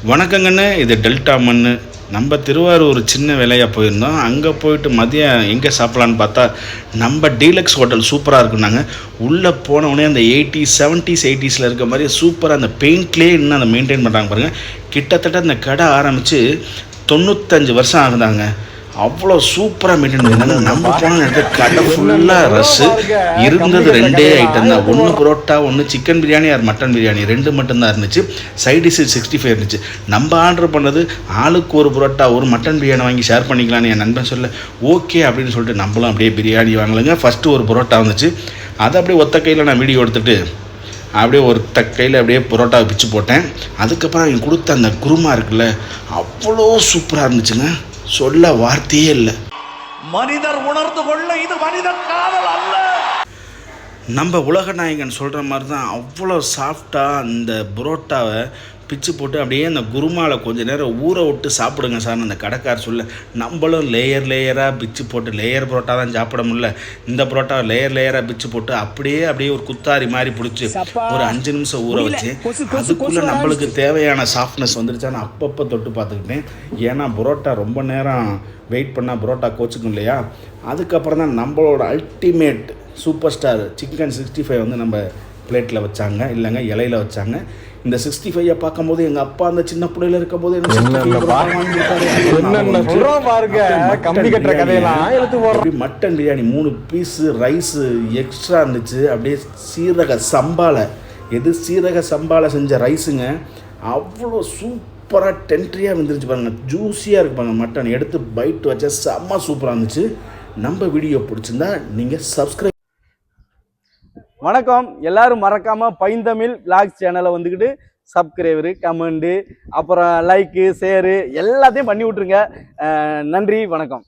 வணக்கங்கண்ணு, இது டெல்டா மண்ணு. நம்ம திருவாரூர் சின்ன வேலையாக போயிருந்தோம். அங்கே போயிட்டு மதியம் எங்கே சாப்பிட்லான்னு பார்த்தா நம்ம டீலக்ஸ் ஹோட்டல் சூப்பராக இருக்குன்னாங்க. உள்ளே போனவுடனே அந்த 80s 70s 80ஸில் இருக்க மாதிரி சூப்பராக அந்த பெயிண்ட்லேயே இன்னும் அதை மெயின்டைன் பண்ணுறாங்க பாருங்கள். கிட்டத்தட்ட அந்த கடை ஆரம்பித்து 95 வருஷம் ஆகுதாங்க. அவ்வளோ சூப்பராக மெயின்டைன் பண்ணியிருந்தாங்க. நம்ம போன இடத்துல கடை ஃபுல்லாக ரஷ்ஷு. இருந்தது ரெண்டே ஐட்டம் தான், ஒன்று புரோட்டா, ஒன்று chicken biryani or mutton biryani, ரெண்டு மட்டும்தான் இருந்துச்சு. சைட் டிஷ் 65 இருந்துச்சு. நம்ம ஆர்டர் பண்ணது ஆளுக்கு ஒரு புரோட்டா ஒரு மட்டன் பிரியாணி வாங்கி ஷேர் பண்ணிக்கலான்னு என் நண்பன் சொல்ல ஓகே அப்படின்னு சொல்லிட்டு நம்மளும் அப்படியே பிரியாணி வாங்கலைங்க. ஃபஸ்ட்டு ஒரு புரோட்டா வந்துச்சு. அதை அப்படியே ஒத்த கையில் நான் வீடியோ எடுத்துகிட்டு அப்படியே ஒரு கையில் அப்படியே புரோட்டாவை பிச்சு போட்டேன். அதுக்கப்புறம் அவங்க கொடுத்த அந்த குருமா இருக்குல்ல, அவ்வளோ சூப்பராக இருந்துச்சுங்க. சொல்ல வார்த்தையே இல்லை. மனிதர் உணர்ந்து கொள்ள இது மனித காதல் அல்ல. நம்ம உலக நாயகன் சொல்கிற மாதிரி தான் அவ்வளோ சாஃப்டாக அந்த புரோட்டாவை பிச்சு போட்டு அப்படியே அந்த குருமாவில் கொஞ்சம் நேரம் ஊற விட்டு சாப்பிடுங்க சார் அந்த கடைக்கார் சொல்ல. நம்மளும் லேயராக பிச்சு போட்டு லேயர் புரோட்டா தான் சாப்பிட முடியல. இந்த புரோட்டா லேயராக பிச்சு போட்டு அப்படியே ஒரு குத்தாரி மாதிரி பிடிச்சி ஒரு 5 நிமிஷம் ஊற வச்சு அதுக்குள்ளே நம்மளுக்கு தேவையான சாஃப்ட்னஸ் வந்துருச்சான்னு அப்பப்போ தொட்டு பார்த்துக்கிட்டேன். ஏன்னா புரோட்டா ரொம்ப நேரம் வெயிட் பண்ணால் புரோட்டா கோச்சுக்கும் இல்லையா. அதுக்கப்புறம் தான் நம்மளோட அல்டிமேட் சூப்பர் ஸ்டார் சிக்கன் 65 வந்து நம்ம பிளேட்டில் வச்சாங்க, இல்லைங்க இலையில் வச்சாங்க. இந்த 65 பார்க்கும்போது எங்கள் அப்பா அந்த சின்ன பிள்ளையில் இருக்கும் போது mutton biryani 3 piece rice extra இருந்துச்சு. அப்படியே சீரக சம்பாவில் செஞ்ச ரைஸுங்க. அவ்வளோ சூப்பராக டென்ட்ரியாக வந்துருச்சு பாருங்கள். ஜூஸியாக இருக்கு பாருங்கள். மட்டன் எடுத்து பைட் வச்சா செம்ம சூப்பராக இருந்துச்சு. நம்ம வீடியோ பிடிச்சிருந்தா நீங்கள் சப்ஸ்கிரைப். வணக்கம், எல்லாரும் மறக்காமல் பைந்தமிழ் விளாக்ஸ் சேனலை வந்துக்கிட்டு சப்ஸ்கிரைபரு, கமெண்டு, அப்புறம் லைக்கு, ஷேரு எல்லாத்தையும் பண்ணி விட்ருங்க. நன்றி, வணக்கம்.